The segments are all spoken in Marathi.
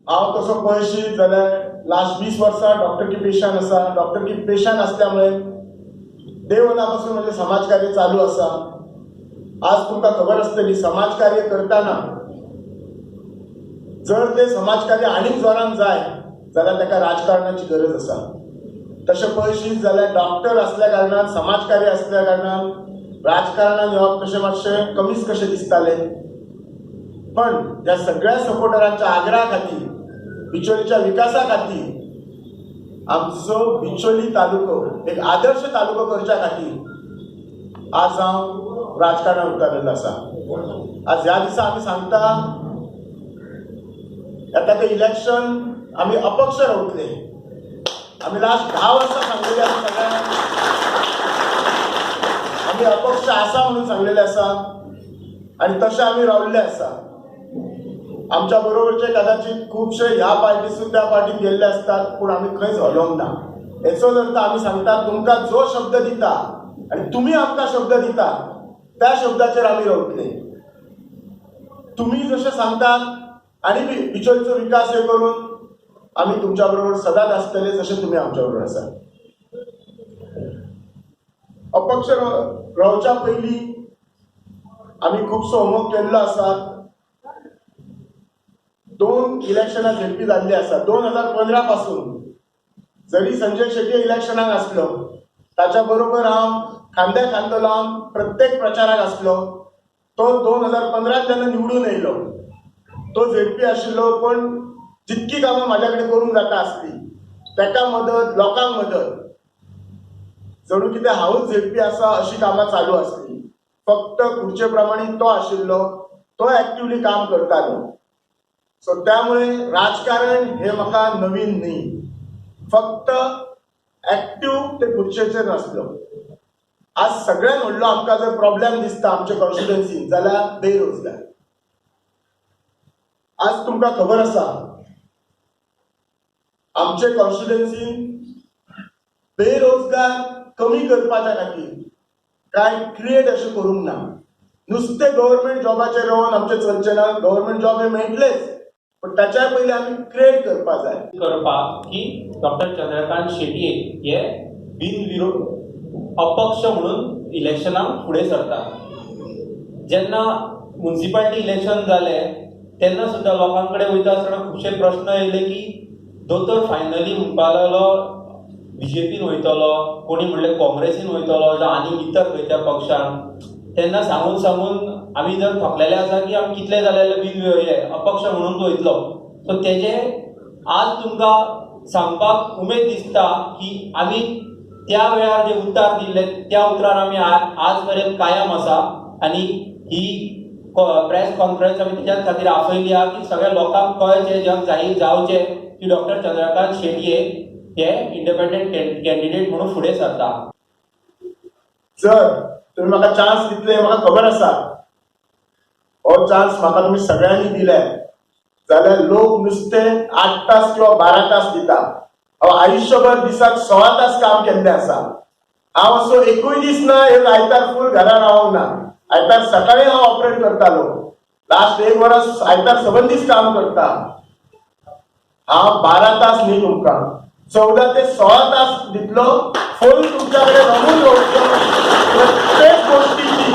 हांव तसो पळयशीत जाल्यार लास्ट 20 वर्सां डॉक्टर की पेशान आसा. डॉक्टर की पेशान असल्यामुळे देवनापासून म्हणजे समाजकार्य चालू आसा. आज तुमकां खबर आसतली समाजकार्य करताना जर ते समाजकार्य आनीक जोरान जाय जाल्यार ताका राजकारणाची गरज आसा. तशें पळयशीत जाल्यार डॉक्टर असल्या कारणान समाजकार्य असल्या कारणान राजकारणान येवप तशें मातशें कमीच कशें दिसतालें. पण ह्या सगळ्या सपोर्टरांच्या आग्रहा खातीर बिचोलीच्या विकासा खातीर आमचो बिचोली तालुको एक आदर्श तालुको करच्या खातीर आज हांव राजकारणात उतरलेलो आसा. आज ह्या दिसा आमी सांगता येता ते इलेक्शन आमी अपक्ष रावतले. आमी लास्ट 10 वर्सां सांगलेले आसा सगळ्यांक आमी अपक्ष आसा म्हणून सांगलेले आसा आनी तशें आमी रावल्ले आसा. आमच्या बरोबरचे कदाचित खुबशे ह्या पार्टीसून त्या पार्टीत गेल्ले असतात पूण आमी खंयच हलोवंक ना. हेचो अर्थ आमी सांगता तुमकां जो शब्द दिता आनी तुमी आमकां शब्द दिता त्या शब्दाचेर आमी रावतले. तुमी जशें सांगतात आनी बिचोलीचो विकास हे करून आमी तुमच्या बरोबर सदांच आसतले जशें तुमी आमच्या बरोबर आसा. अपक्ष रावच्या पयलीं आमी खुबसो होमवर्क केल्लो आसा. 2 इलेक्शनां झेडपी जाल्ली आसा. 2015 पासून जरी संजय शेट्टी इलेक्शनाक आसलो ताच्या बरोबर हांव खांद्या खांदो लावन प्रत्येक प्रचाराक आसलो. तो 2015 जेन्ना निवडून येयलो तो झेडपी आशिल्लो पण जितकी कामां म्हाज्या कडेन करूंक जाता आसली ताका मदत लोकांक मदत जणू कितें हांवूच झेडपी आसा अशी कामां चालू आसली. फक्त खुर्चे प्रमाणे तो आशिल्लो तो एक्टिवली काम करतालो. सो त्यामुळे राजकारण हे म्हाका नवीन न्ही. फक्त एक्टिव्ह ते खुर्चेचेर नासलो. आज सगळ्यात व्हडलो आमकां जर प्रॉब्लेम दिसता आमच्या कॉन्स्टिट्युएन्सीन जाल्यार बेरोजगार. आज तुमकां खबर आसा आमचे कॉन्स्टिट्युएन्सीन बेरोजगार कमी करपाच्या खातीर काय क्रिएट अशें करूंक ना. नुसते गव्हर्नमेंट जॉबाचेर रावन आमचें चलचें ना. गव्हर्नमेंट जॉब हे मेळटलेच पण ताच्या पयलीं आमी क्रिएट करपाक जाय. की डॉक्टर चंद्रकांत शेट्ये हे बिनविरोध अपक्ष म्हणून इलेक्शनाक फुडें सरता. जेन्ना म्युनिसिपालिटी इलेक्शन जालें तेन्ना सुद्दां लोकां कडेन वयता आसतना खुबशे प्रश्न येयले की दोतोर फायनली म्हणपाक लागलो बीजेपीन वयतलो, कोणी म्हणलें काँग्रेसीन वयतलो जावं आनी इतर खंयच्या पक्षान. तेन्ना सांगून सांगून आमी जर थकलेले आसा की आमी कितले जाल्यार हे अपक्ष म्हणून वयतलो. सो तेजे आज तुमकां सांगपाक उमेद दिसता की आमी त्या वेळार जे उतर दिल्ले त्या उतरार आमी आज पर्यंत कायम आसा आनी ही प्रेस कॉन्फरन्स आमी तेच्याच खातीर आपयली आहा की सगळ्या लोकांक कळचें जग जाहीर जावचें की डॉक्टर चंद्रकांत शेट्ये हे इंडिपेंडंट कॅन्डिडेट म्हणून फुडें सरता. जर तुम्ही म्हाका चान्स दितले म्हाका खबर आसा हो चान्स म्हाका तुमी सगळ्यांनी दिले जाल्यार लोक नुसते 8 तास किंवा 12 तास दिता. हांव आयुष्यभर दिसाक 16 तास काम केल्लें आसा. हांव असो एकूय दीस ना एक आयतार फूल घरान रावंक ना. आयतार सकाळी हांव ऑपरेट करतालो. लास्ट 1 वर्स आयतार 7 दीस काम करता. हांव 12 तास न्ही तुमकां 14 ते 16 तास दितलो. फुल तुमच्या कडेन रमून दवरतलो. प्रत्येक गोष्टीची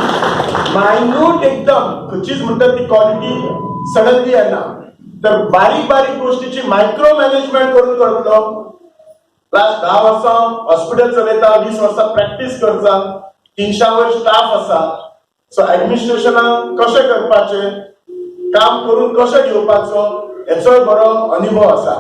मायन्यूट एकदम खंयचीच म्हणटात ती क्वालिटी सडनली येना. तर बारीक बारीक गोष्टीची मायक्रो मॅनेजमेंट करून करतलो. लास्ट 10 वर्सां हॉस्पिटल चलयता. 20 वर्सां प्रॅक्टीस करता. 300 वयर स्टाफ आसा. सो ऍडमिनिस्ट्रेशनाक कशें करपाचें काम करून कशें घेवपाचो हेचोय बरो अनुभव आसा.